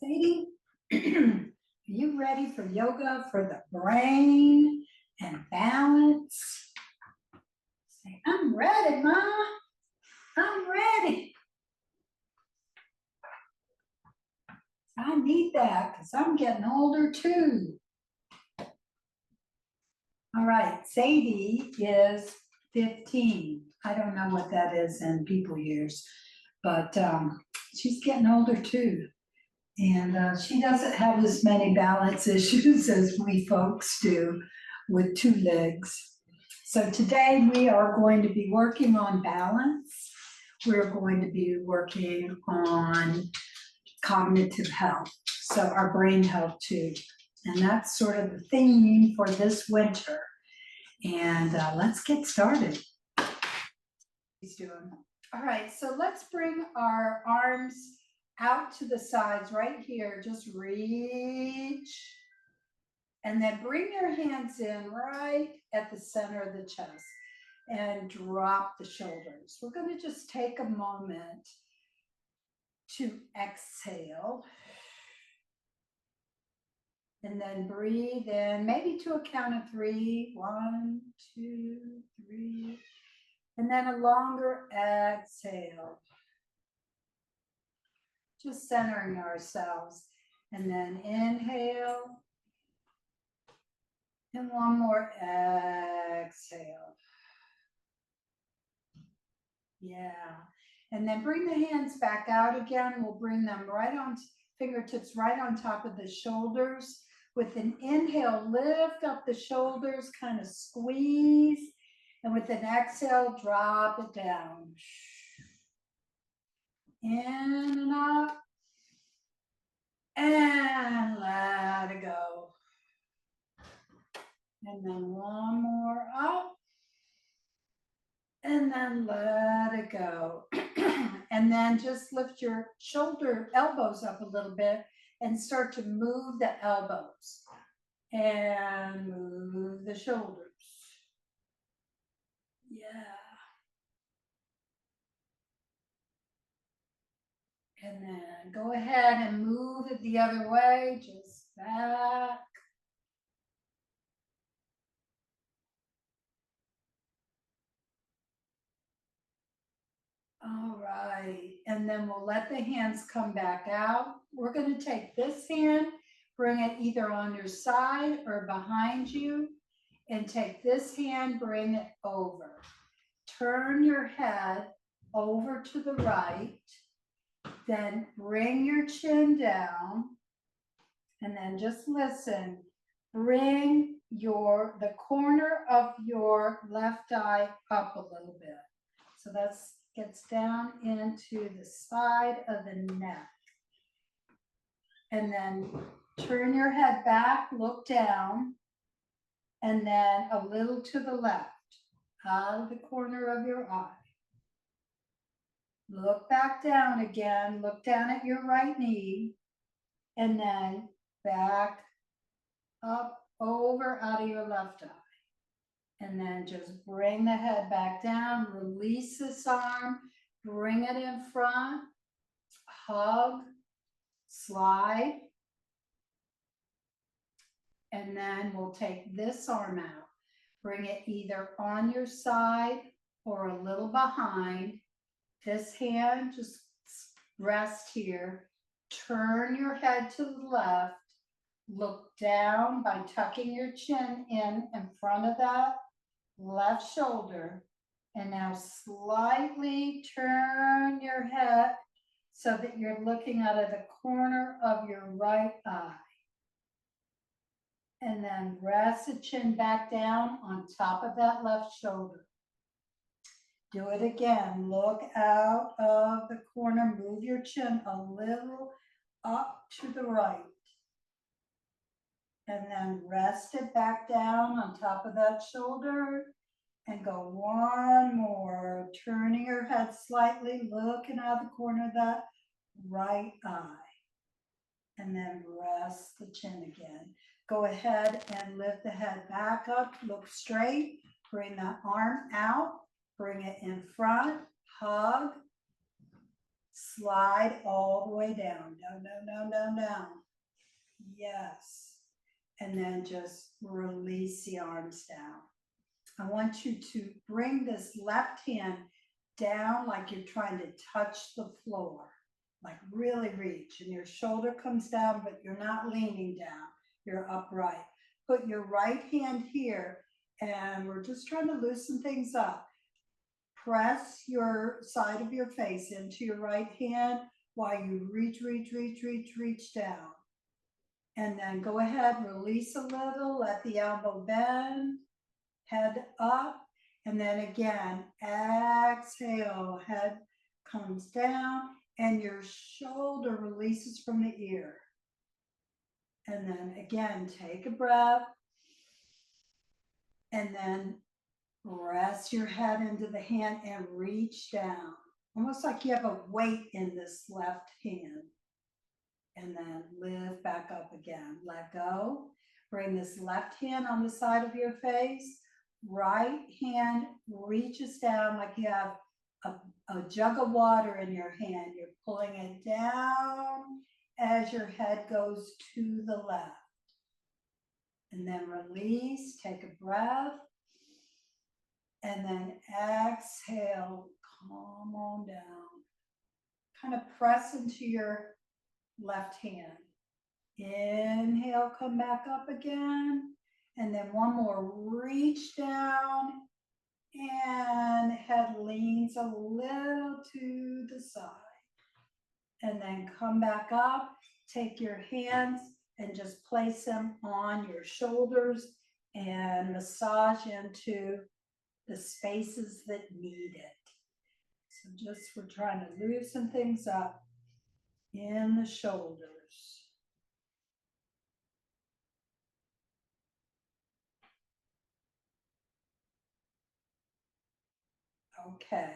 Sadie, are you ready for yoga for the brain and balance? Say, I'm ready, Ma. I'm ready. I need that because I'm getting older too. All right, Sadie is 15. I don't know what that is in people years, but she's getting older too. And she doesn't have as many balance issues as we folks do with two legs. So today we are going to be working on balance. We're going to be working on cognitive health, so our brain health too. And that's sort of the theme for this winter. And let's get started. He's doing. All right, so let's bring our arms out to the sides right here. Just reach. And then bring your hands in right at the center of the chest and drop the shoulders. We're going to just take a moment to exhale. And then breathe in, maybe to a count of 3. 1, 2, 3. And then a longer exhale. Just centering ourselves. And then inhale. And one more exhale. Yeah. And then bring the hands back out again. We'll bring them right on, fingertips right on top of the shoulders. With an inhale, lift up the shoulders, kind of squeeze. And with an exhale, drop it down. In and up. And let it go. And then one more up. And then let it go. And then just lift your elbows up a little bit and start to move the elbows and move the shoulders. Yeah. And then go ahead and move it the other way, just back. All right, and then we'll let the hands come back out. We're going to take this hand, bring it either on your side or behind you, and take this hand, bring it over. Turn your head over to the right, then bring your chin down, and then just listen. Bring the corner of your left eye up a little bit. So that gets down into the side of the neck. And then turn your head back, look down, and then a little to the left, out of the corner of your eye. Look back down again, look down at your right knee, and then back up over out of your left eye. And then just bring the head back down, release this arm, bring it in front, hug, slide. And then we'll take this arm out, bring it either on your side or a little behind. This hand, just rest here. Turn your head to the left. Look down by tucking your chin in front of that left shoulder. And now slightly turn your head so that you're looking out of the corner of your right eye. And then rest the chin back down on top of that left shoulder. Do it again. Look out of the corner. Move your chin a little up to the right. And then rest it back down on top of that shoulder. And go one more. Turning your head slightly, looking out the corner of that right eye. And then rest the chin again. Go ahead and lift the head back up. Look straight. Bring that arm out. Bring it in front, hug, Slide all the way down, down. Yes. And then just release the arms down. I want you to bring this left hand down like you're trying to touch the floor, like really reach, and your shoulder comes down, but you're not leaning down, you're upright. Put your right hand here, and we're just trying to loosen things up. Press your side of your face into your right hand while you reach down. And then go ahead, release a little, let the elbow bend, head up, and then again, exhale, head comes down, and your shoulder releases from the ear. And then again, take a breath, and then rest your head into the hand and reach down, almost like you have a weight in this left hand. And then lift back up again, let go. Bring this left hand on the side of your face. Right hand reaches down like you have a jug of water in your hand. You're pulling it down as your head goes to the left. And then release, take a breath. And then exhale, calm on down. Kind of press into your left hand. Inhale, come back up again. And then one more, reach down and head leans a little to the side. And then come back up, take your hands and just place them on your shoulders and massage into the spaces that need it. So just we're trying to loosen things up in the shoulders. Okay,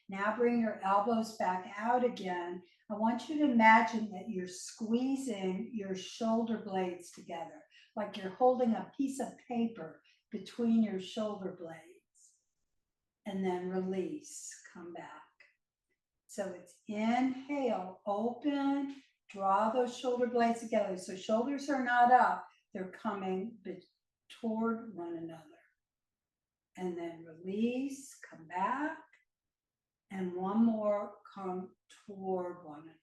now bring your elbows back out again. I want you to imagine that you're squeezing your shoulder blades together, like you're holding a piece of paper between your shoulder blades. And then release, come back. So it's inhale, open, draw those shoulder blades together. So shoulders are not up, they're coming toward one another. And then release, come back. And one more, come toward one another.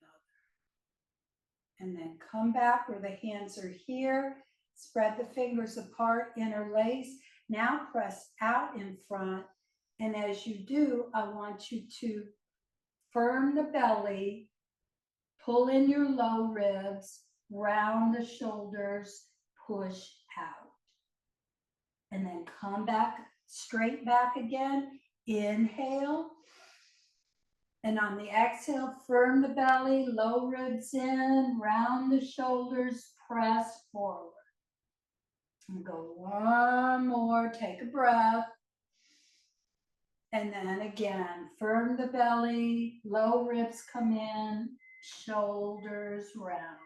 And then come back where the hands are here. Spread the fingers apart, interlace. Now press out in front. And as you do, I want you to firm the belly, pull in your low ribs, round the shoulders, push out. And then come back, straight back again. Inhale. And on the exhale, firm the belly, low ribs in, round the shoulders, press forward. And go one more, take a breath. And then again, firm the belly, low ribs come in, shoulders round.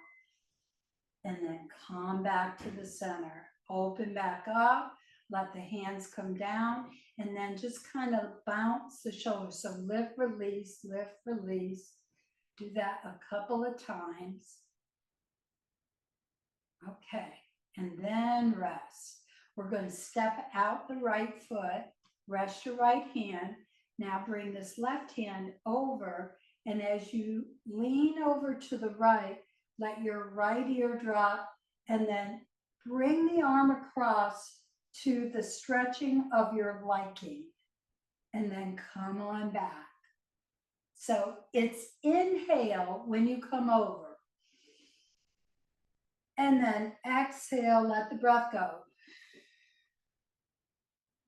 And then come back to the center. Open back up, let the hands come down, and then just kind of bounce the shoulders. So lift, release, lift, release. Do that a couple of times. Okay, and then rest. We're going to step out the right foot, rest your right hand. Now bring this left hand over, and as you lean over to the right, let your right ear drop, and then bring the arm across to the stretching of your liking, and then come on back. So it's inhale when you come over, and then exhale, let the breath go.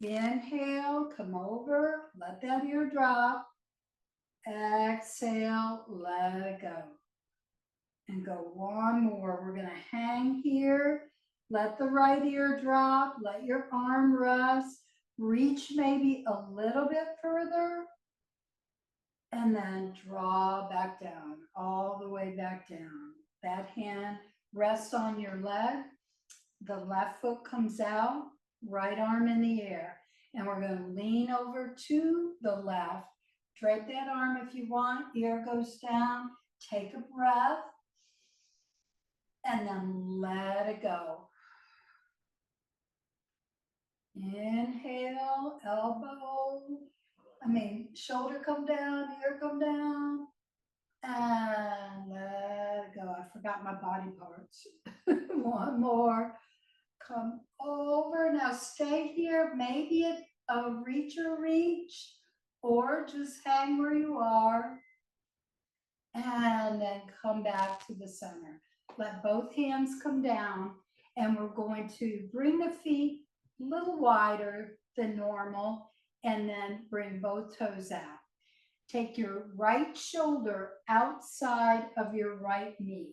Inhale, come over, let that ear drop. Exhale, let it go. And go one more. We're going to hang here. Let the right ear drop. Let your arm rest. Reach maybe a little bit further. And then draw back down, all the way back down. That hand rests on your leg. The left foot comes out, right arm in the air. And we're going to lean over to the left. Drape that arm if you want, ear goes down, take a breath, and then let it go. Inhale, shoulder come down, ear come down, and let it go. I forgot my body parts. One more. Come over. Now stay here. Maybe a reach, or just hang where you are. And then come back to the center. Let both hands come down, and we're going to bring the feet a little wider than normal, and then bring both toes out. Take your right shoulder outside of your right knee,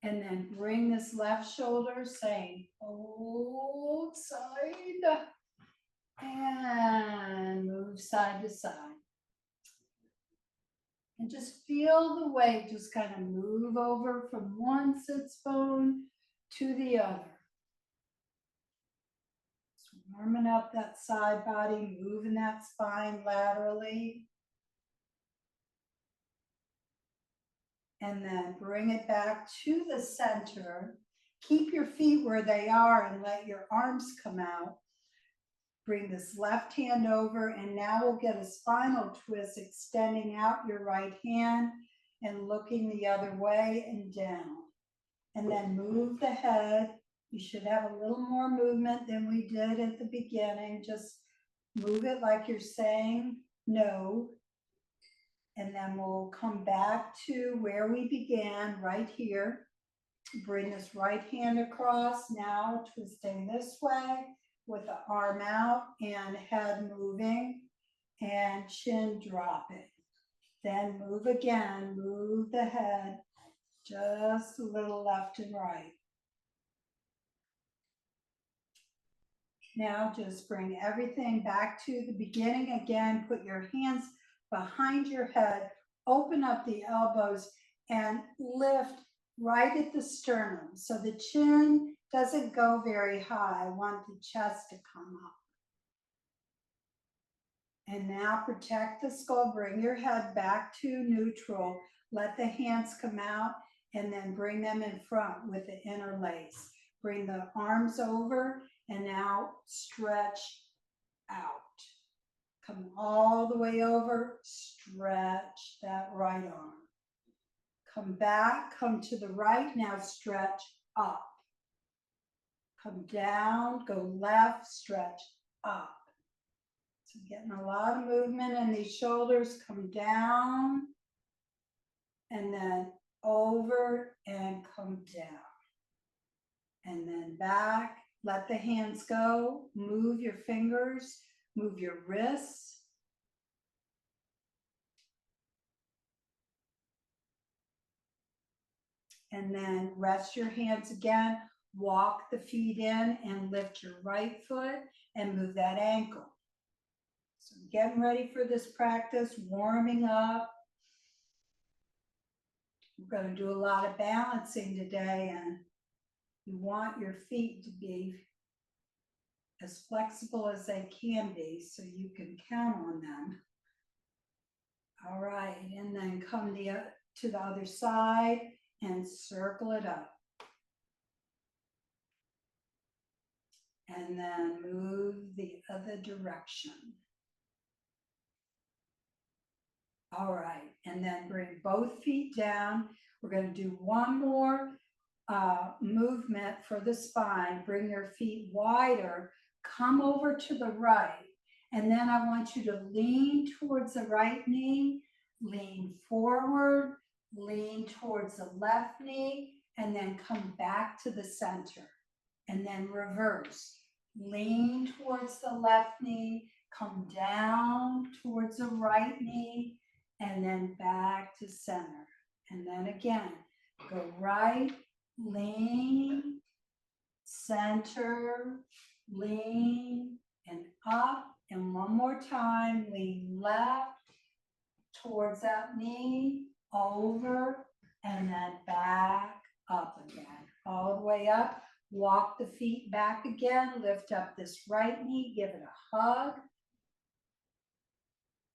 and then bring this left shoulder, saying outside, and move side to side. And just feel the weight just kind of move over from one sits bone to the other. Just warming up that side body, moving that spine laterally. And then bring it back to the center. Keep your feet where they are and let your arms come out. Bring this left hand over, and now we'll get a spinal twist, extending out your right hand and looking the other way and down. And then move the head. You should have a little more movement than we did at the beginning. Just move it like you're saying no. And then we'll come back to where we began, right here. Bring this right hand across, now twisting this way with the arm out and head moving and chin dropping. Then move again, move the head just a little left and right. Now just bring everything back to the beginning again. Put your hands behind your head, open up the elbows, and lift right at the sternum. So the chin doesn't go very high. I want the chest to come up. And now protect the skull. Bring your head back to neutral. Let the hands come out, and then bring them in front with the interlace. Bring the arms over, and now stretch out. Come all the way over, stretch that right arm. Come back, come to the right, now stretch up. Come down, go left, stretch up. So getting a lot of movement in these shoulders. Come down, and then over and come down. And then back, let the hands go, move your fingers, move your wrists. And then rest your hands again, walk the feet in and lift your right foot and move that ankle. So getting ready for this practice, warming up. We're going to do a lot of balancing today, and you want your feet to be as flexible as they can be so you can count on them. All right, and then come to the other side and circle it up. And then move the other direction. All right, and then bring both feet down. We're going to do one more movement for the spine. Bring your feet wider, come over to the right, and then I want you to lean towards the right knee, lean forward, lean towards the left knee, and then come back to the center, and then reverse. Lean towards the left knee, come down towards the right knee, and then back to center. And then again, go right, lean, center, lean, and up. And one more time, lean left towards that knee, over, and then back up again. All the way up. Walk the feet back again. Lift up this right knee. Give it a hug.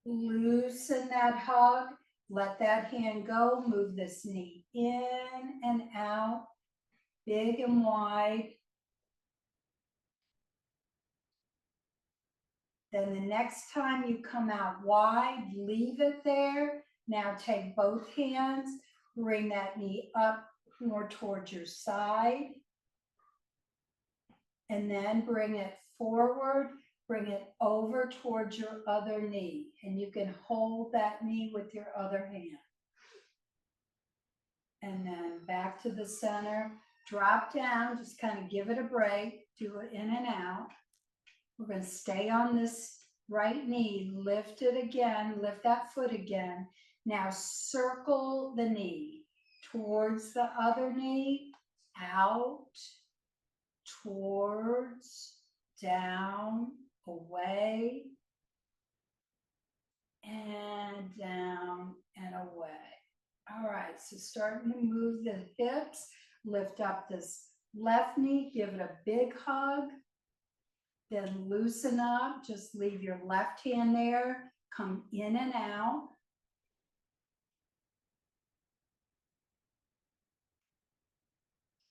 Loosen that hug. Let that hand go. Move this knee in and out, big and wide. Then the next time you come out wide, leave it there. Now take both hands, bring that knee up more towards your side. And then bring it forward, bring it over towards your other knee. And you can hold that knee with your other hand. And then back to the center, drop down, just kind of give it a break, do it in and out. We're going to stay on this right knee, lift it again, lift that foot again. Now circle the knee towards the other knee, out, towards, down, away, and down and away. All right, so starting to move the hips, lift up this left knee, give it a big hug, then loosen up, just leave your left hand there, come in and out.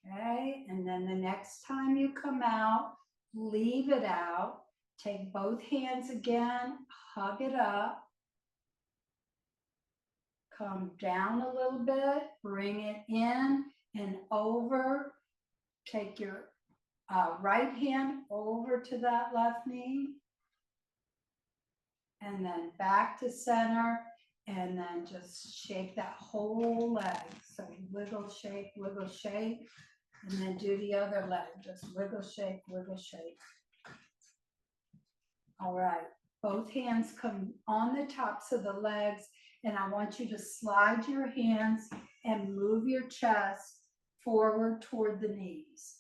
Okay, and then the next time you come out, leave it out, take both hands again, hug it up, come down a little bit, bring it in and over, take your right hand over to that left knee, and then back to center, and then just shake that whole leg. So wiggle, shake, and then do the other leg. Just wiggle, shake, wiggle, shake. All right, both hands come on the tops of the legs, and I want you to slide your hands and move your chest forward toward the knees.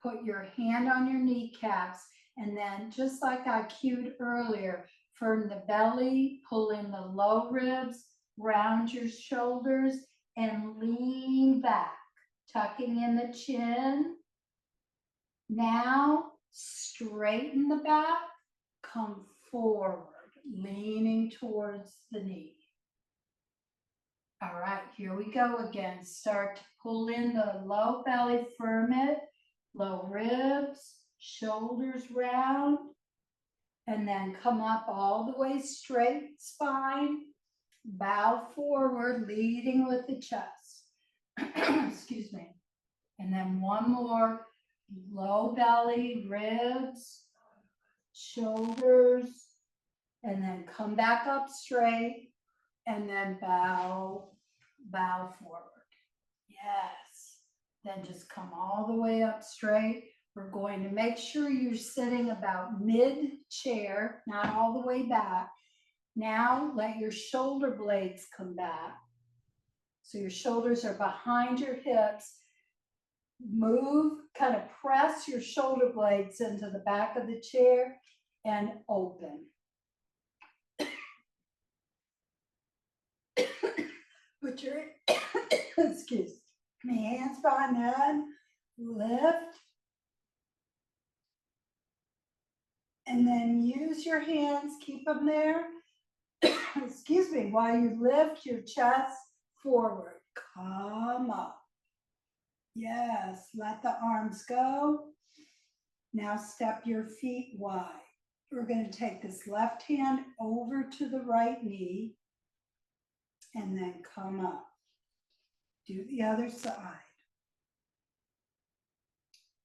Put your hand on your kneecaps, and then just like I cued earlier, from the belly, pull in the low ribs, round your shoulders, and lean back, tucking in the chin. Now, straighten the back, come forward, leaning towards the knee. All right, here we go again. Start to pull in the low belly, firm it, low ribs, shoulders round, and then come up all the way straight spine, bow forward, leading with the chest. Excuse me. And then one more, low belly, ribs, shoulders, and then come back up straight, and then bow forward. Yes. Then just come all the way up straight. We're going to make sure you're sitting about mid-chair, not all the way back. Now let your shoulder blades come back. So your shoulders are behind your hips. Move, kind of press your shoulder blades into the back of the chair and open. Put your, excuse me, hands behind the head, lift. And then use your hands, keep them there. Excuse me, while you lift your chest forward, come up. Yes, let the arms go. Now step your feet wide. We're going to take this left hand over to the right knee and then come up. Do the other side.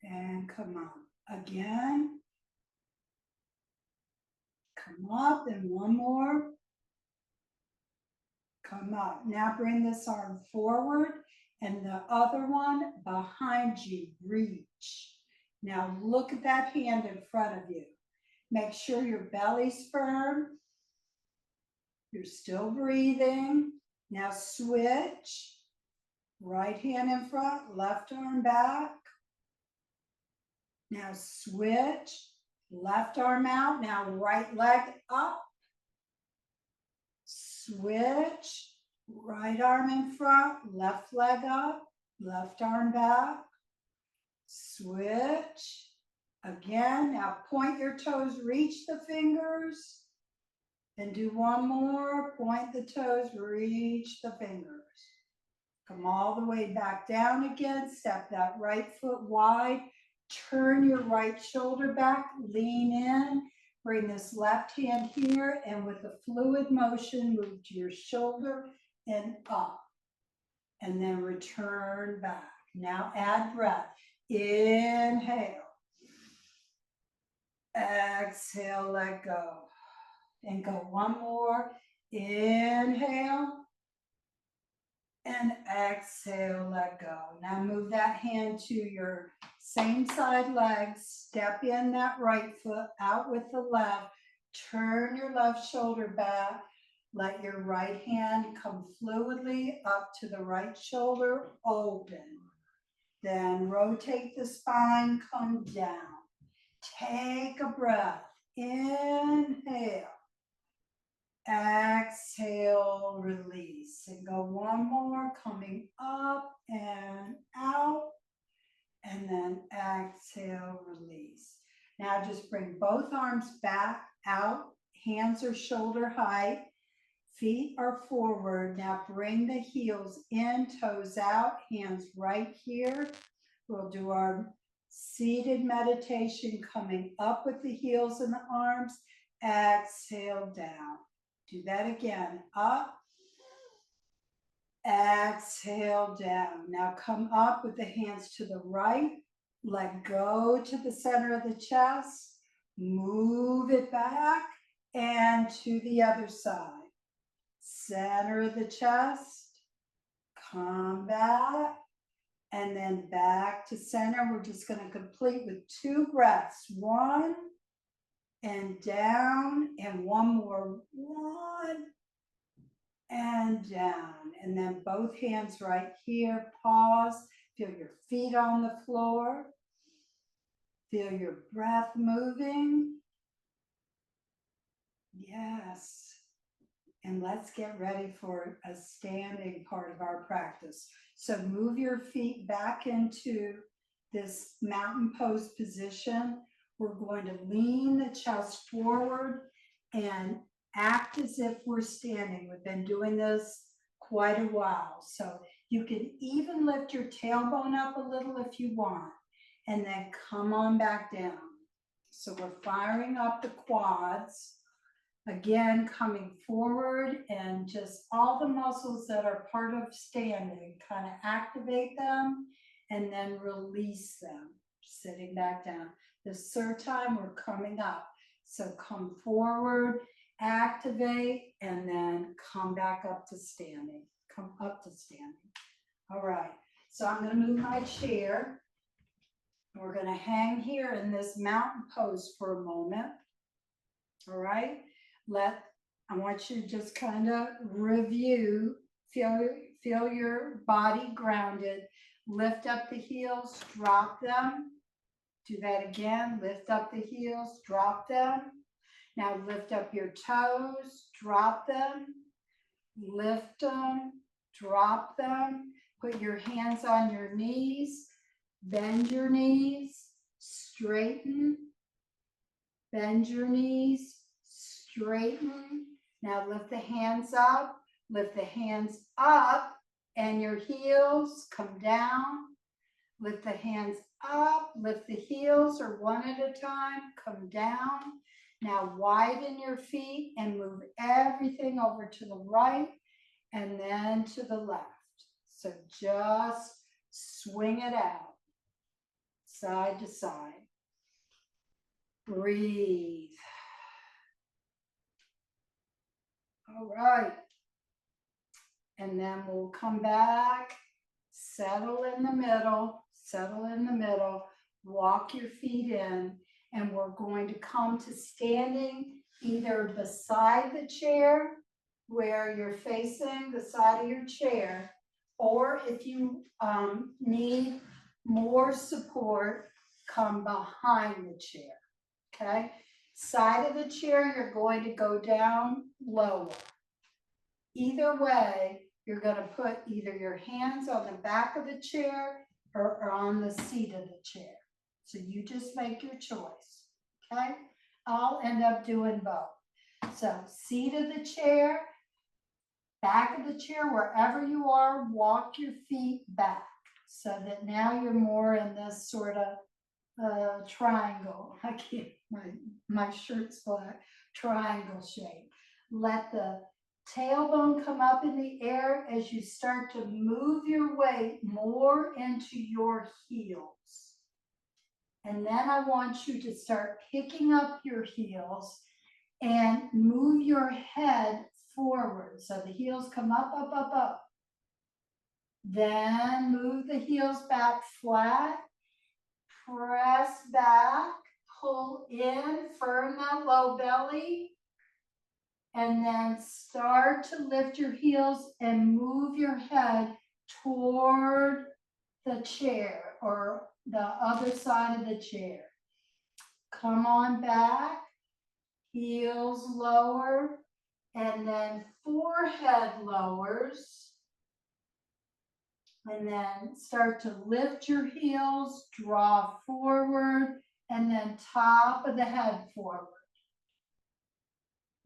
And come up. Again. Come up and one more. Come up. Now bring this arm forward and the other one behind you. Reach. Now look at that hand in front of you. Make sure your belly's firm. You're still breathing. Now switch. Right hand in front, left arm back. Now switch. Left arm out. Now right leg up. Switch. Right arm in front, left leg up, left arm back. Switch. Again, now point your toes, reach the fingers. And do one more, point the toes, reach the fingers. Come all the way back down again, step that right foot wide, turn your right shoulder back, lean in, bring this left hand here, and with a fluid motion, move to your shoulder and up, and then return back. Now add breath. Inhale. Exhale, let go. And go one more. Inhale. And exhale, let go. Now move that hand to your same side leg. Step in that right foot, out with the left. Turn your left shoulder back. Let your right hand come fluidly up to the right shoulder, open. Then rotate the spine, come down. Take a breath. Inhale. Exhale, release. And go one more, coming up and out. And then exhale, release. Now just bring both arms back, out. Hands are shoulder height. Feet are forward. Now bring the heels in, toes out, hands right here. We'll do our seated meditation coming up with the heels and the arms. Exhale, down. Do that again. Up. Exhale, down. Now come up with the hands to the right. Let go to the center of the chest. Move it back and to the other side. Center of the chest, come back, and then back to center. We're just going to complete with 2 breaths. 1, and down, and one more. 1, and down. And then both hands right here. Pause. Feel your feet on the floor. Feel your breath moving. Yes. And let's get ready for a standing part of our practice. So move your feet back into this mountain pose position. We're going to lean the chest forward and act as if we're standing. We've been doing this quite a while. So you can even lift your tailbone up a little if you want, and then come on back down. So we're firing up the quads. Again, coming forward, and just all the muscles that are part of standing, kind of activate them and then release them, sitting back down. This third time we're coming up. So come forward, activate, and then come back up to standing. Come up to standing. All right, so I'm going to move my chair. We're going to hang here in this mountain pose for a moment. All right. I want you to just kind of review, feel your body grounded, lift up the heels, drop them. Do that again, lift up the heels, drop them. Now lift up your toes, drop them, lift them, drop them. Put your hands on your knees, bend your knees, straighten, bend your knees, straighten. Now lift the hands up, and your heels come down. Lift the hands up, lift the heels, or one at a time, come down. Now widen your feet and move everything over to the right and then to the left. So just swing it out, side to side. Breathe. All right. And then we'll come back, settle in the middle, walk your feet in, and we're going to come to standing either beside the chair where you're facing the side of your chair, or if you need more support, come behind the chair, okay? Side of the chair, you're going to go down lower. Either way, you're going to put either your hands on the back of the chair or on the seat of the chair. So you just make your choice, okay? I'll end up doing both. So seat of the chair, back of the chair, wherever you are, walk your feet back so that now you're more in this sort of triangle. I can't, my shirt's black, triangle shape. Let the tailbone come up in the air as you start to move your weight more into your heels. And then I want you to start picking up your heels and move your head forward. So the heels come up, up, up, up. Then move the heels back flat. Press back, pull in, firm that low belly, and then start to lift your heels and move your head toward the chair or the other side of the chair. Come on back, heels lower, and then forehead lowers. And then start to lift your heels, draw forward, and then top of the head forward.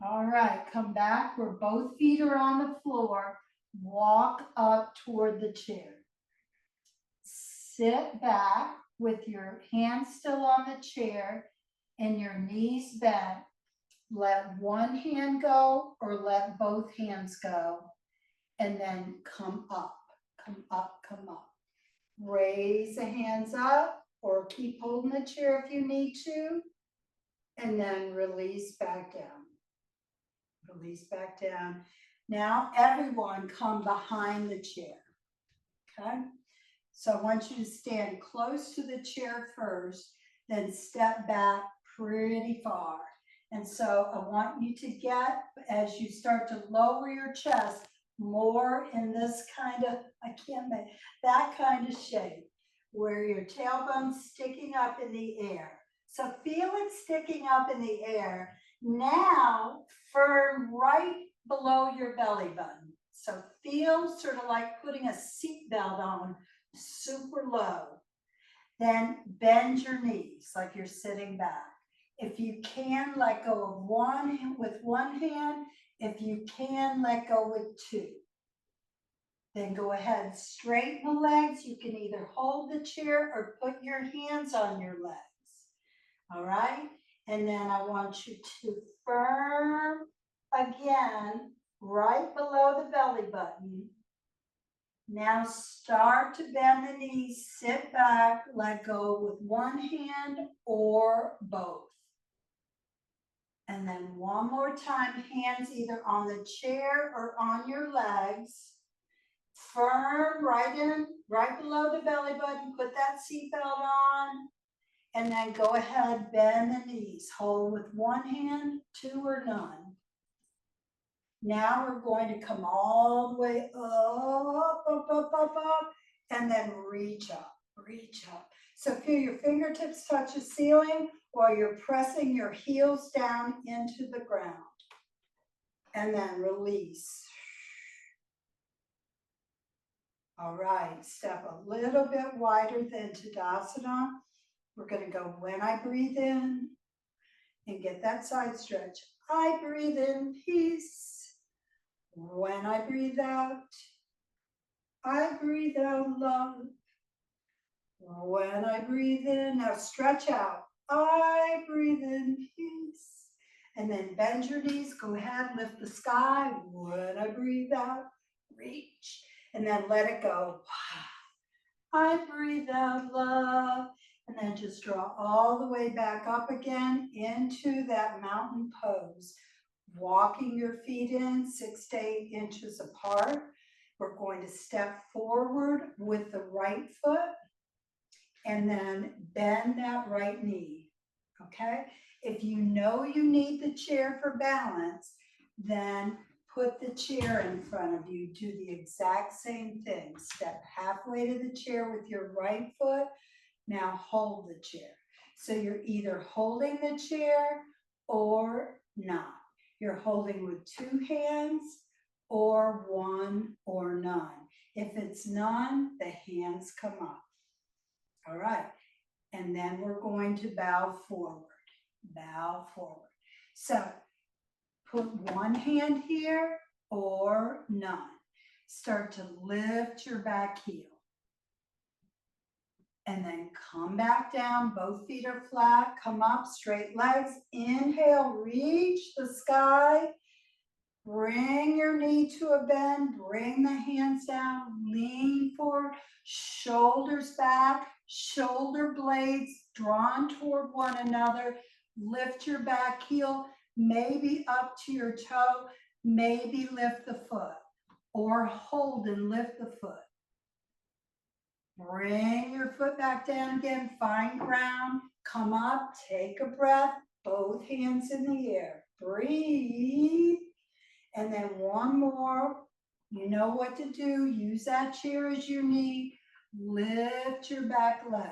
All right, come back where both feet are on the floor. Walk up toward the chair. Sit back with your hands still on the chair and your knees bent. Let one hand go or let both hands go, and then come up, come up, come up. Raise the hands up or keep holding the chair if you need to, and then release back down. Release back down. Now everyone come behind the chair, okay? So I want you to stand close to the chair first, then step back pretty far. And so I want you to get, as you start to lower your chest, more in this kind of, I can't make, that kind of shape, where your tailbone's sticking up in the air. So feel it sticking up in the air. Now, firm right below your belly button. So feel sort of like putting a seatbelt on, super low. Then bend your knees like you're sitting back. If you can, let go of one with one hand. If you can, let go with two. Then go ahead, straighten the legs. You can either hold the chair or put your hands on your legs. All right? And then I want you to firm again, right below the belly button. Now start to bend the knees, sit back, let go with one hand or both. And then one more time, hands either on the chair or on your legs. Firm right in, right below the belly button, put that seatbelt on. And then go ahead, bend the knees. Hold with one hand, two or none. Now we're going to come all the way up, up, up, up, up, and then reach up, reach up. So feel your fingertips touch the ceiling while you're pressing your heels down into the ground. And then release. All right, step a little bit wider than Tadasana. We're going to go when I breathe in and get that side stretch. I breathe in peace. When I breathe out, I breathe out love. When I breathe in, now stretch out. I breathe in peace. And then bend your knees. Go ahead, lift the sky. When I breathe out, reach. And then let it go. I breathe out love. And then just draw all the way back up again into that mountain pose. Walking your feet in 6 to 8 inches apart. We're going to step forward with the right foot and then bend that right knee, okay? If you know you need the chair for balance, then put the chair in front of you. Do the exact same thing. Step halfway to the chair with your right foot. Now hold the chair. So you're either holding the chair or not. You're holding with two hands or one or none. If it's none, the hands come up. All right. And then we're going to bow forward. Bow forward. So Put one hand here or none. Start to lift your back heel. And then come back down, both feet are flat, come up, straight legs. Inhale, reach the sky. Bring your knee to a bend, bring the hands down, lean forward, shoulders back, shoulder blades drawn toward one another. Lift your back heel, maybe up to your toe, maybe lift the foot, or hold and lift the foot. Bring your foot back down again, find ground, come up, take a breath, both hands in the air. Breathe. And then one more. You know what to do. Use that chair as your knee. Lift your back leg.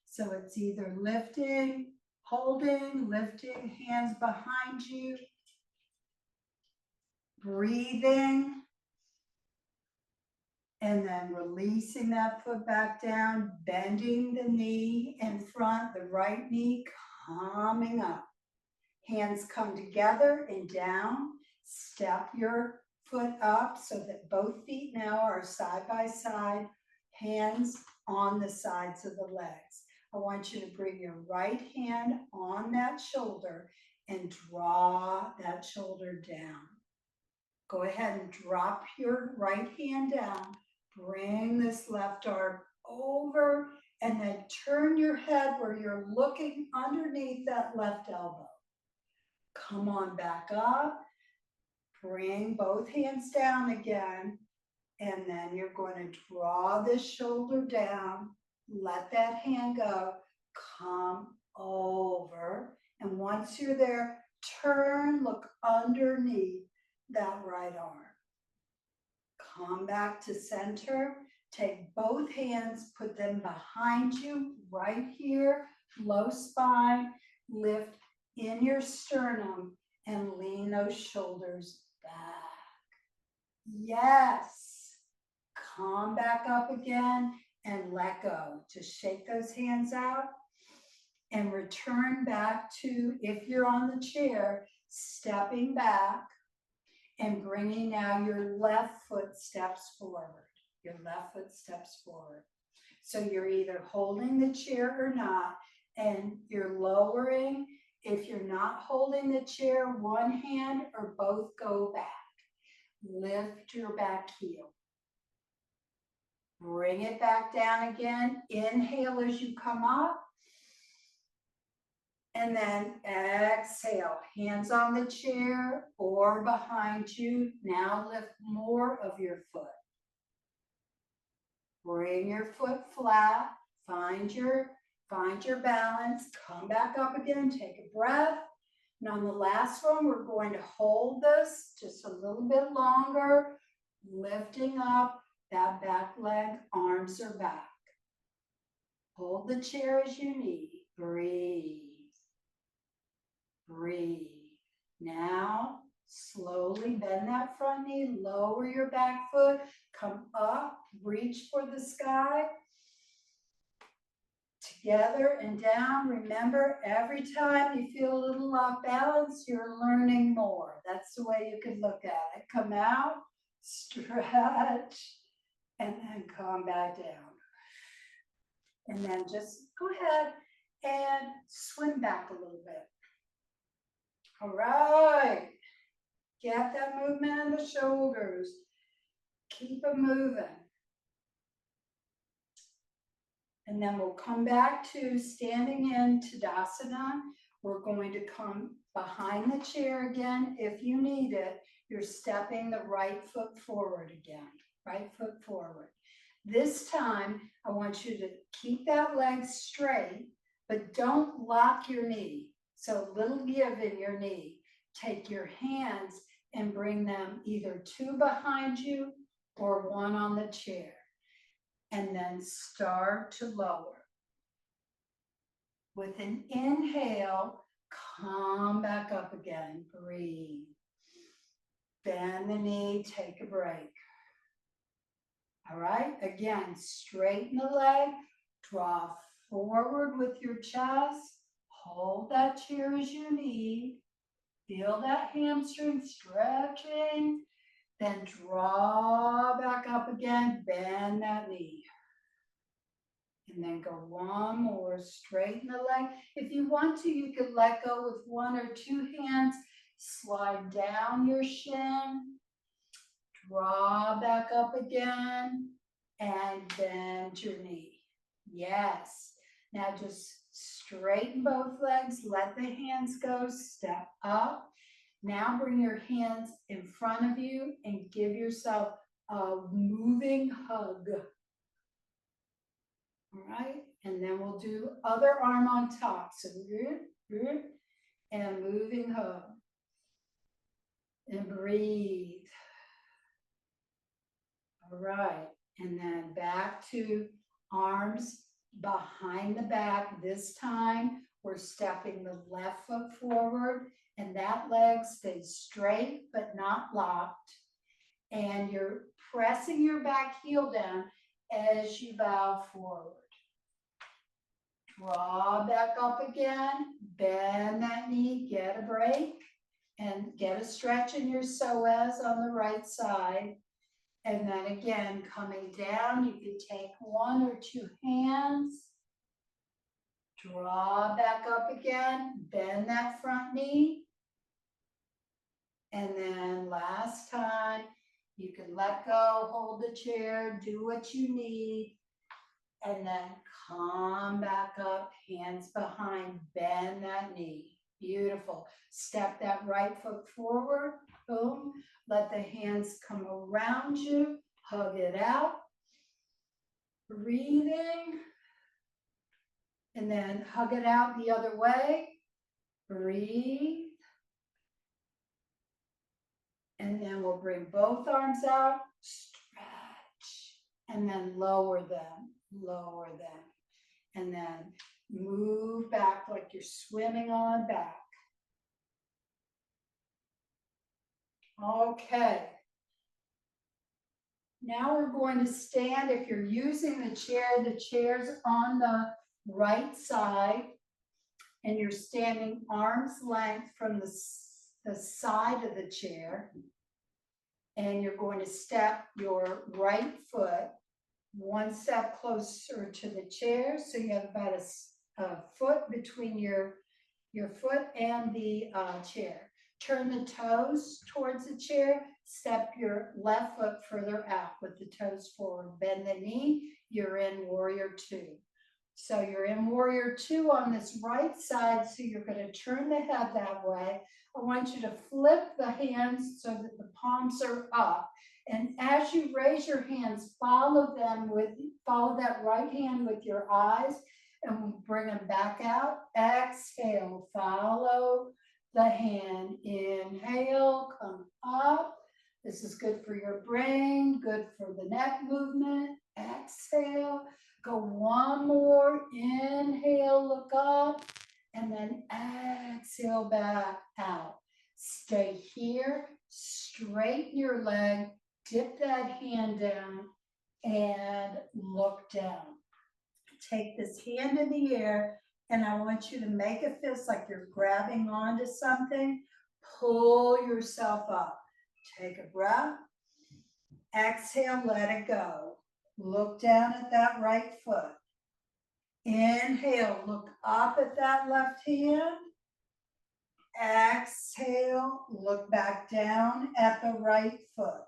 So it's either lifting, holding, lifting, hands behind you, breathing, and then releasing that foot back down, bending the knee in front, the right knee coming up. Hands come together and down. Step your foot up so that both feet now are side by side, hands on the sides of the legs. I want you to bring your right hand on that shoulder and draw that shoulder down. Go ahead and drop your right hand down. Bring this left arm over and then turn your head where you're looking underneath that left elbow. Come on back up. Bring both hands down again. And then you're going to draw this shoulder down. Let that hand go. Come over. And once you're there, turn, look underneath that right arm. Come back to center. Take both hands, put them behind you, right here, low spine. Lift in your sternum and lean those shoulders back. Yes. Come back up again and let go. Just shake those hands out and return back to, if you're on the chair, stepping back and bringing now your left foot steps forward. Your left foot steps forward. So you're either holding the chair or not, and you're lowering. If you're not holding the chair, one hand or both go back. Lift your back heel. Bring it back down again. Inhale as you come up. And then exhale, hands on the chair or behind you. Now lift more of your foot. Bring your foot flat, find your balance, come back up again, take a breath. And on the last one, we're going to hold this just a little bit longer, lifting up that back leg, arms are back. Hold the chair as you need. Breathe. Breathe. Now, slowly bend that front knee, lower your back foot, come up, reach for the sky. Together and down. Remember, every time you feel a little off balance, you're learning more. That's the way you can look at it. Come out, stretch, and then come back down. And then just go ahead and swim back a little bit. All right. Get that movement in the shoulders. Keep it moving. And then we'll come back to standing in Tadasana. We're going to come behind the chair again. If you need it, you're stepping the right foot forward again. Right foot forward. This time, I want you to keep that leg straight, but don't lock your knee. So a little give in your knee. Take your hands and bring them either two behind you or one on the chair. And then start to lower. With an inhale, come back up again. Breathe. Bend the knee, take a break. All right, again, straighten the leg, draw forward with your chest, hold that chair as you need. Feel that hamstring stretching. Then draw back up again, bend that knee. And then go one more, straighten the leg. If you want to, you could let go with one or two hands, slide down your shin, draw back up again, and bend your knee. Yes. Now just straighten both legs, let the hands go, step up. Now bring your hands in front of you and give yourself a moving hug. All right, and then we'll do other arm on top. So and moving hug. And breathe. All right, and then back to arms behind the back. This time we're stepping the left foot forward and that leg stays straight but not locked. And you're pressing your back heel down as you bow forward. Draw back up again, bend that knee, get a break, and get a stretch in your psoas on the right side. And then again, coming down, you can take one or two hands, draw back up again, bend that front knee. And then last time, you can let go, hold the chair, do what you need. And then come back up, hands behind, bend that knee. Beautiful. Step that right foot forward, boom. Let the hands come around you, hug it out. Breathing. And then hug it out the other way. Breathe. And then we'll bring both arms out, stretch, and then lower them, and then move back like you're swimming on back. Okay. Now we're going to stand. If you're using the chair's on the right side, and you're standing arm's length from the side of the chair, and you're going to step your right foot one step closer to the chair, so you have about a foot between your foot and the chair. Turn the toes towards the chair, step your left foot further out with the toes forward, bend the knee, you're in warrior two. So you're in warrior two on this right side, so you're going to turn the head that way. I want you to flip the hands so that the palms are up. And as you raise your hands, follow that right hand with your eyes, and we bring them back out. Exhale, follow the hand. Inhale, come up. This is good for your brain, good for the neck movement. Exhale, go one more. Inhale, look up, and then exhale back out. Stay here, straighten your leg, dip that hand down, and look down. Take this hand in the air, and I want you to make a fist like you're grabbing onto something. Pull yourself up. Take a breath. Exhale, let it go. Look down at that right foot. Inhale, look up at that left hand. Exhale, look back down at the right foot.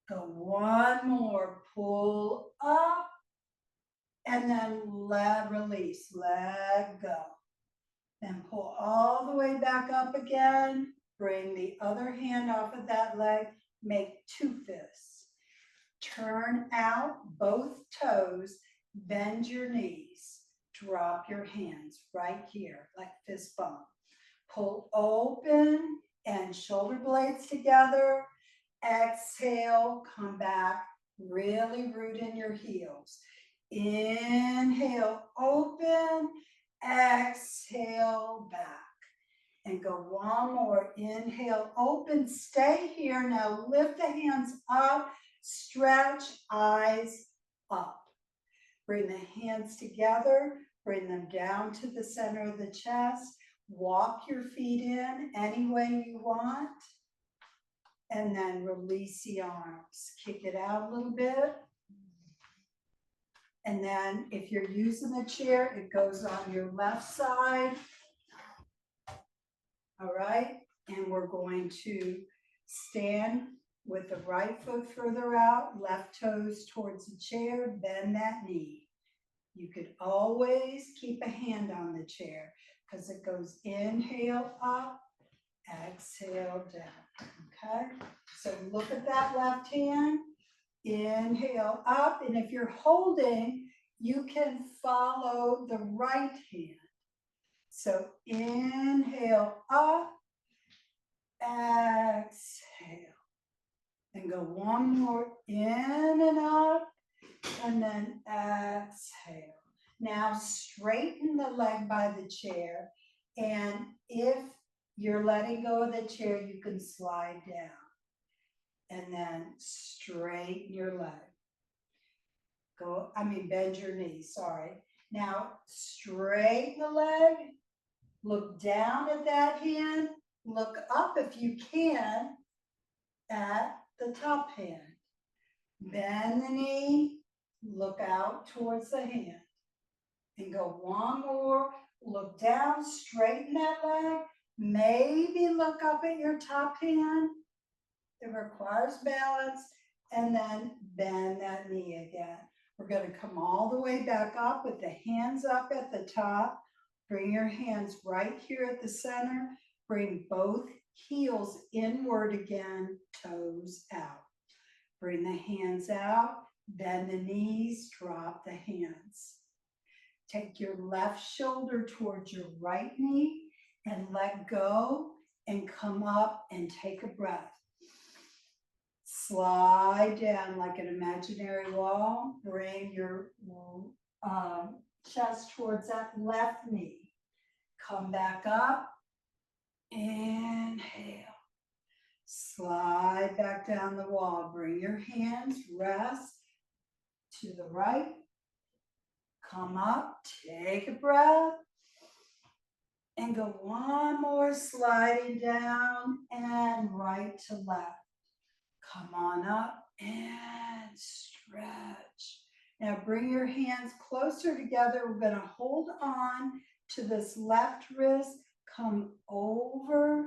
Go one more, pull up, and then release, let go. Then pull all the way back up again. Bring the other hand off of that leg, make two fists. Turn out both toes, bend your knees, drop your hands right here, like fist bump. Pull open and shoulder blades together. Exhale, come back, really root in your heels. Inhale, open, exhale, back. And go one more. Inhale, open, stay here. Now lift the hands up, stretch, eyes up. Bring the hands together, bring them down to the center of the chest. Walk your feet in any way you want. And then release the arms. Kick it out a little bit. And then if you're using a chair, it goes on your left side. All right, and we're going to stand with the right foot further out, left toes towards the chair, bend that knee. You could always keep a hand on the chair because it goes inhale up, exhale down, okay? So look at that left hand, inhale up, and if you're holding, you can follow the right hand. So inhale up, exhale, and go one more, in and up, and then exhale. Now straighten the leg by the chair, and if you're letting go of the chair, you can slide down, and then straighten your leg. Bend your knees, sorry. Now straighten the leg, look down at that hand, look up if you can at the top hand. Bend the knee, look out towards the hand. And go one more, look down, straighten that leg, maybe look up at your top hand. It requires balance, and then bend that knee again. We're going to come all the way back up with the hands up at the top. Bring your hands right here at the center. Bring both heels inward again, toes out. Bring the hands out, bend the knees, drop the hands. Take your left shoulder towards your right knee and let go and come up and take a breath. Slide down like an imaginary wall. Bring your chest towards that left knee. Come back up. Inhale. Slide back down the wall. Bring your hands, rest to the right. Come up, take a breath. And go one more, sliding down and right to left. Come on up and stretch. Now bring your hands closer together. We're going to hold on to this left wrist. Come over.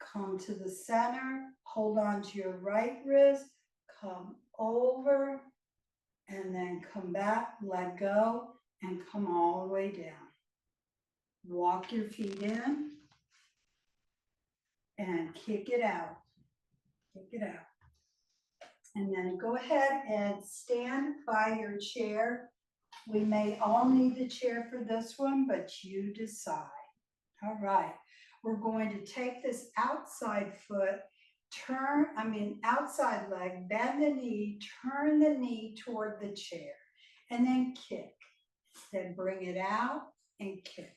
Come to the center. Hold on to your right wrist. Come over. And then come back. Let go. And come all the way down. Walk your feet in. And kick it out. Kick it out. And then go ahead and stand by your chair. We may all need the chair for this one, but you decide. All right. We're going to take this outside foot, outside leg, bend the knee, turn the knee toward the chair, and then kick. Then bring it out and kick.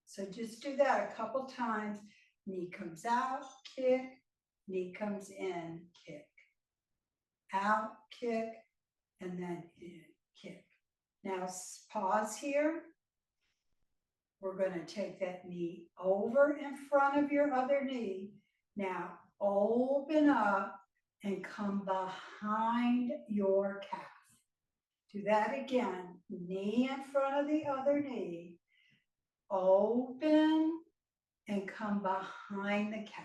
So just do that a couple times. Knee comes out, kick, knee comes in, kick. Out, kick, and then in, kick. Now pause here. We're going to take that knee over in front of your other knee. Now open up and come behind your calf. Do that again. Knee in front of the other knee. Open and come behind the calf.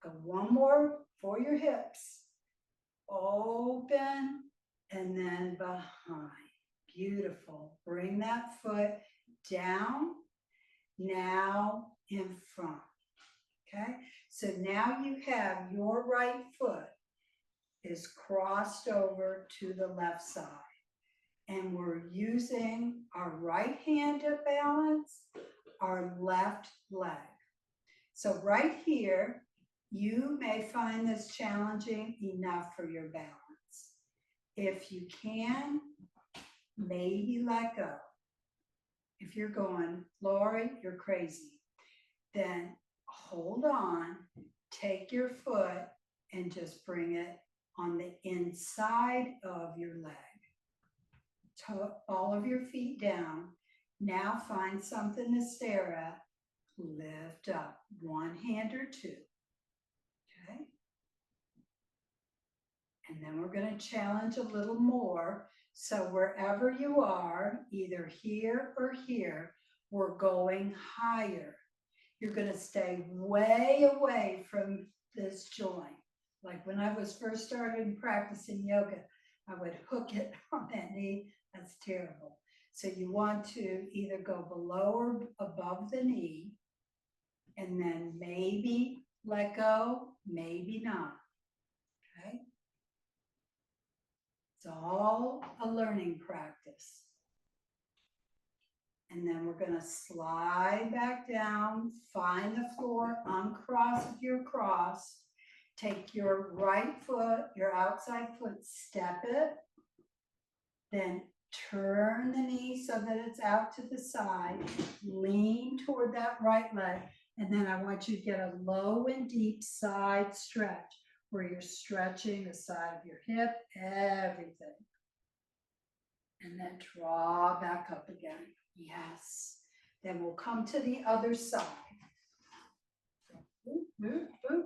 Go one more for your hips. Open and then behind. Beautiful. Bring that foot down, now in front. Okay, so now you have your right foot is crossed over to the left side. And we're using our right hand to balance our left leg. So right here, you may find this challenging enough for your balance. If you can, maybe let go. If you're going, Lori, you're crazy, then hold on, take your foot and just bring it on the inside of your leg. All of your feet down Now find something to stare at. Lift up one hand or two. Okay. And then we're going to challenge a little more. So wherever you are, either here or here, we're going higher. You're going to stay way away from this joint. Like when I was first started practicing yoga, I would hook it on that knee. That's terrible. So you want to either go below or above the knee, and then maybe let go, maybe not. Okay? It's all a learning practice. And then we're going to slide back down, find the floor, uncross if you're crossed. Take your right foot, your outside foot, step it. Then turn the knee so that it's out to the side. Lean toward that right leg. And then I want you to get a low and deep side stretch where you're stretching the side of your hip, everything. And then draw back up again. Yes. Then we'll come to the other side. Boop, boop, boop.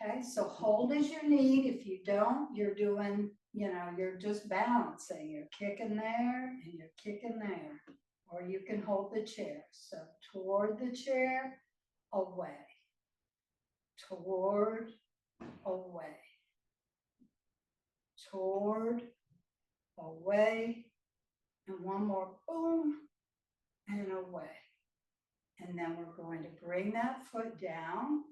Okay, so hold as you need. If you don't, you're doing, you're just balancing. You're kicking there and you're kicking there. Or you can hold the chair. So toward the chair, away. Toward, away. Toward, away. And one more, boom, and away. And then we're going to bring that foot down.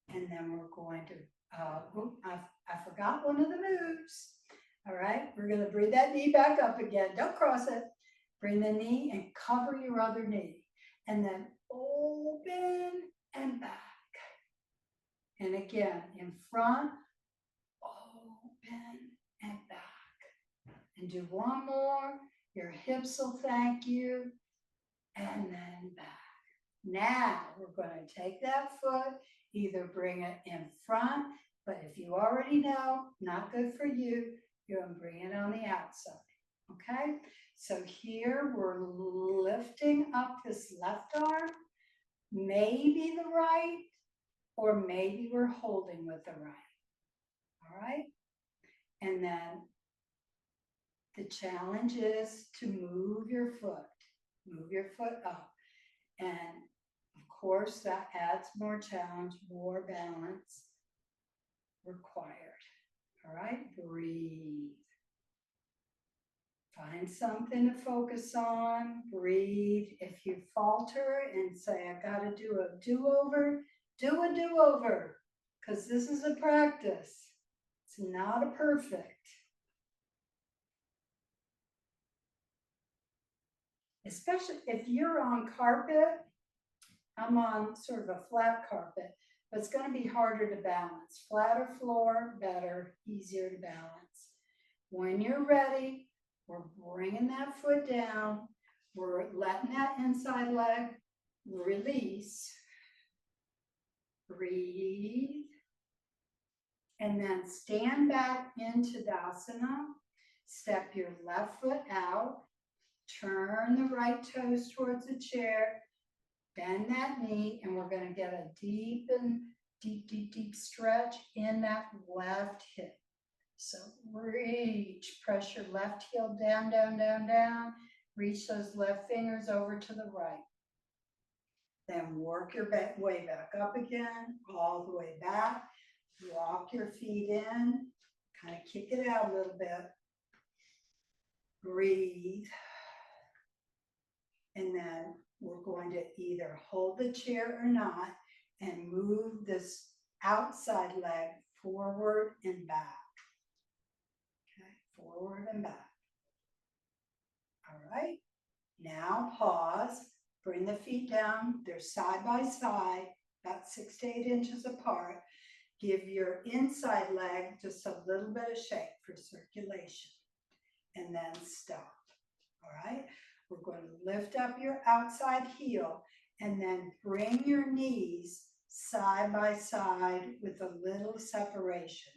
And then we're going to, I forgot one of the moves. All right, we're going to bring that knee back up again. Don't cross it. Bring the knee and cover your other knee. And then open and back. And again, in front, open and back. And do one more. Your hips will thank you. And then back. Now we're going to take that foot, either bring it in front, but if you already know, not good for you, you're going to bring it on the outside. Okay? So here we're lifting up this left arm, maybe the right, or maybe we're holding with the right. All right? And then the challenge is to move your foot up. And of course, that adds more challenge, more balance required. All right, breathe. Find something to focus on, breathe. If you falter and say, I gotta do a do-over, do a do-over, because this is a practice. It's not a perfect. Especially if you're on carpet. I'm on sort of a flat carpet, but it's going to be harder to balance. Flatter floor, better, easier to balance. When you're ready, we're bringing that foot down. We're letting that inside leg release. Breathe. And then stand back into Tadasana. Step your left foot out. Turn the right toes towards the chair. Bend that knee, and we're going to get a deep stretch in that left hip. So reach, press your left heel down, down, down, down. Reach those left fingers over to the right. Then work your way back up again, all the way back. Walk your feet in, kind of kick it out a little bit. Breathe. And then we're going to either hold the chair or not and move this outside leg forward and back. Okay, forward and back. All right, now pause, bring the feet down. They're side by side, about 6 to 8 inches apart. Give your inside leg just a little bit of shake for circulation and then stop. All right. We're going to lift up your outside heel and then bring your knees side by side with a little separation.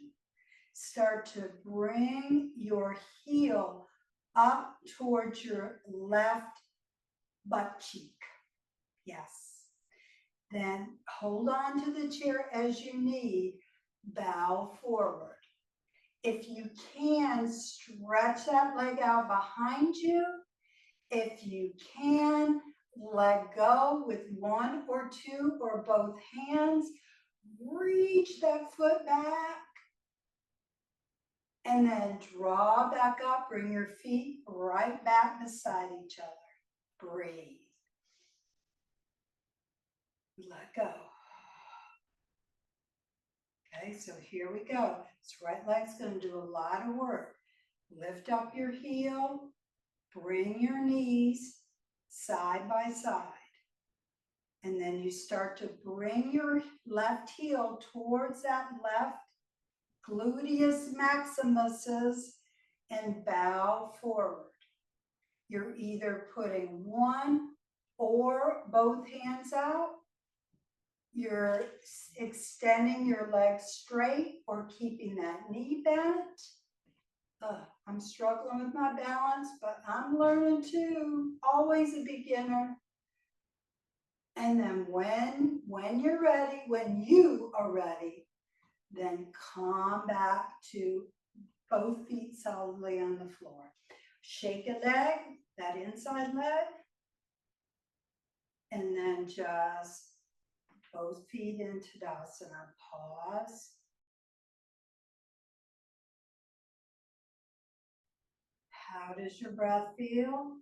Start to bring your heel up towards your left butt cheek. Yes. Then hold on to the chair as you need, bow forward. If you can, stretch that leg out behind you. If you can, let go with one or two or both hands. Reach that foot back. And then draw back up, bring your feet right back beside each other. Breathe. Let go. Okay, so here we go. This right leg's going to do a lot of work. Lift up your heel, bring your knees side by side. And then you start to bring your left heel towards that left gluteus maximus and bow forward. You're either putting one or both hands out. You're extending your legs straight or keeping that knee bent. I'm struggling with my balance, but I'm learning too. Always a beginner. And then when you're ready, when you are ready, then come back to both feet solidly on the floor. Shake a leg, that inside leg, and then just both feet into Tadasana. Pause. How does your breath feel?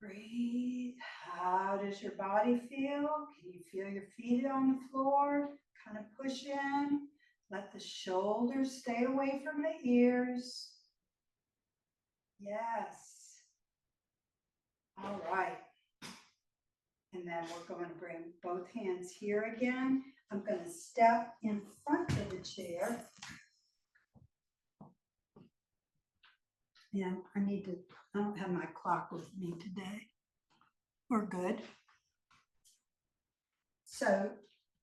Breathe. How does your body feel? Can you feel your feet on the floor? Kind of push in. Let the shoulders stay away from the ears. Yes. All right. And then we're going to bring both hands here again. I'm going to step in front of the chair. And I don't have my clock with me today. We're good. So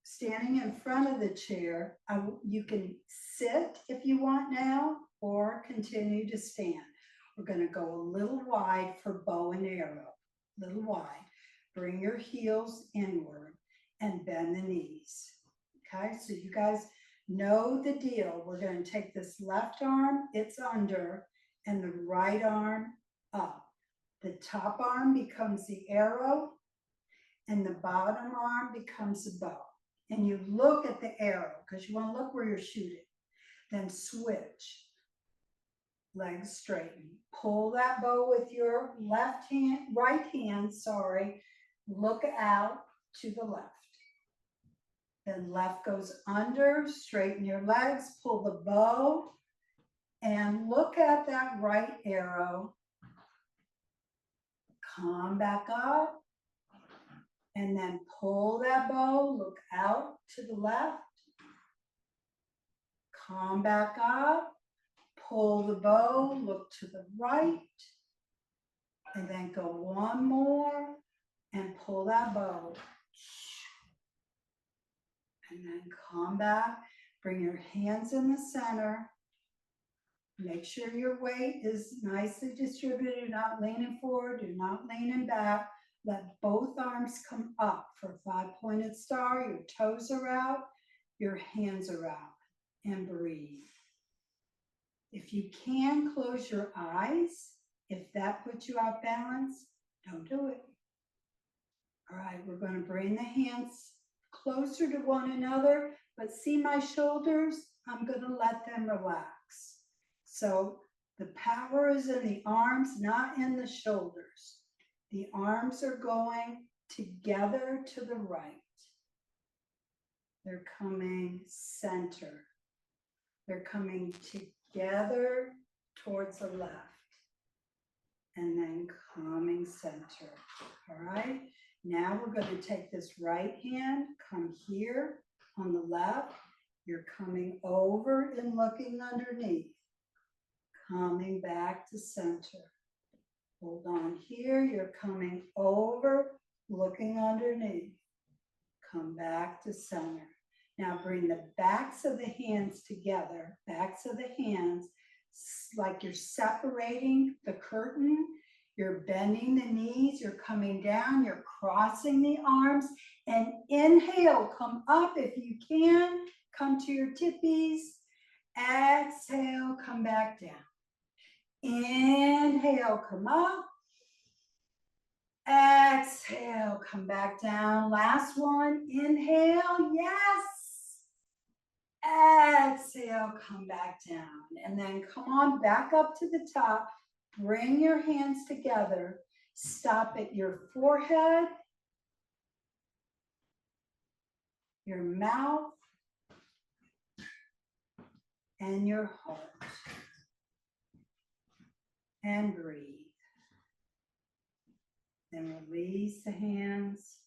standing in front of the chair, you can sit if you want now or continue to stand. We're going to go a little wide for bow and arrow, a little wide. Bring your heels inward and bend the knees. Okay, so you guys know the deal. We're going to take this left arm, it's under, and the right arm up. The top arm becomes the arrow, and the bottom arm becomes the bow. And you look at the arrow because you want to look where you're shooting. Then switch. Legs straighten. Pull that bow with your right hand, look out to the left. Then left goes under, straighten your legs, pull the bow, and look at that right arrow. Come back up, and then pull that bow, look out to the left. Come back up, pull the bow, look to the right, and then go one more and pull that bow. And then come back, bring your hands in the center. Make sure your weight is nicely distributed, not leaning forward, you're not leaning back. Let both arms come up for 5-pointed star. Your toes are out, your hands are out, and breathe. If you can, close your eyes. If that puts you off balance, don't do it. All right, we're going to bring the hands closer to one another, but see my shoulders? I'm going to let them relax. So the power is in the arms, not in the shoulders. The arms are going together to the right. They're coming center. They're coming together towards the left. And then coming center. All right. Now we're going to take this right hand, come here on the left. You're coming over and looking underneath. Coming back to center. Hold on here. You're coming over, looking underneath. Come back to center. Now bring the backs of the hands together. Backs of the hands. like you're separating the curtain. You're bending the knees, you're coming down, you're crossing the arms, and inhale, come up if you can, come to your tippies. Exhale, come back down. Inhale, come up. Exhale, come back down. Last one, inhale, yes. Exhale, come back down. And then come on back up to the top. Bring your hands together. Stop at your forehead, your mouth, and your heart. And breathe. Then release the hands.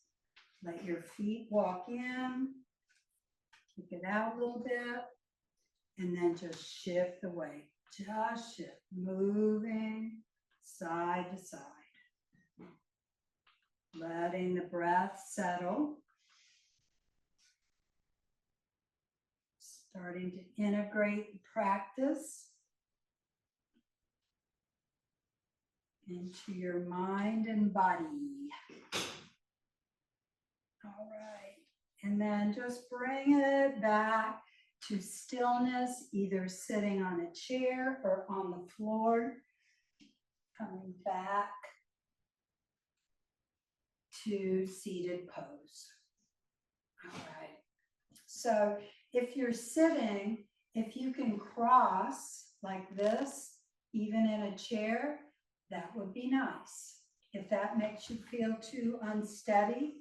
Let your feet walk in. Kick it out a little bit. And then just shift away. Just shift. Moving side to side. Letting the breath settle. Starting to integrate the practice into your mind and body. All right. And then just bring it back to stillness, either sitting on a chair or on the floor. Coming back to seated pose. All right. So if you're sitting, if you can cross like this, even in a chair, that would be nice. If that makes you feel too unsteady,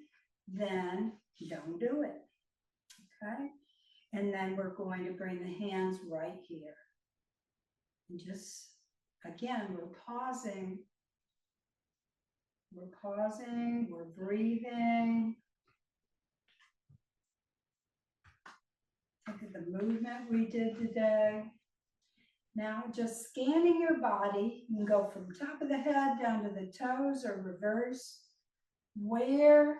then don't do it. Okay? And then we're going to bring the hands right here. And just, again, we're pausing. We're pausing, we're breathing. Look at the movement we did today. Now just scanning your body, you can go from top of the head down to the toes or reverse. Where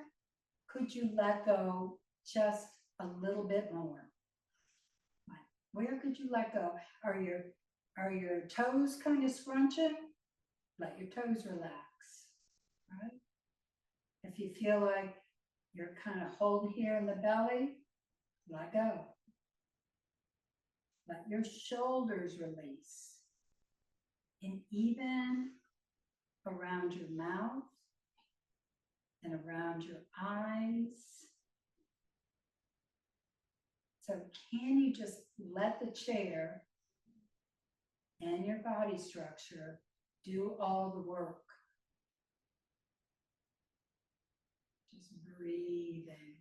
could you let go just a little bit more? Where could you let go? Are your toes kind of scrunching? Let your toes relax, right? If you feel like you're kind of holding here in the belly, let go. Let your shoulders release. And even around your mouth and around your eyes. So can you just let the chair and your body structure do all the work? Just breathing.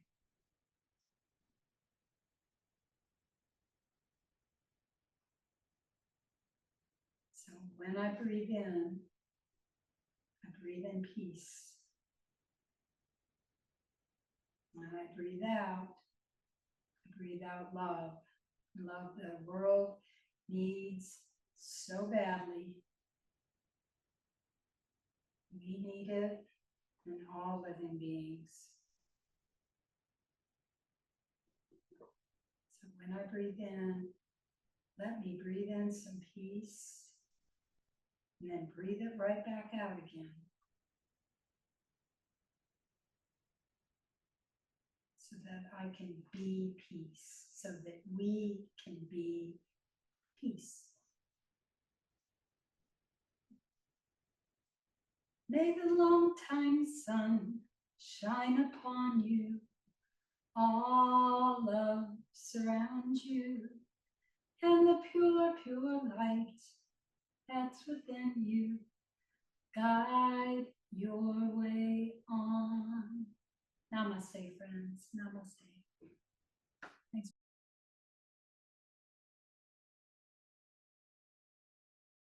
So when I breathe in peace. When I breathe out love. Love the world needs so badly. We need it in all living beings. So when I breathe in, let me breathe in some peace and then breathe it right back out again. So that I can be peace, so that we can be peace. May the long time sun shine upon you, all love surround you, and the pure, pure light that's within you guide your way on. Namaste, friends. Namaste.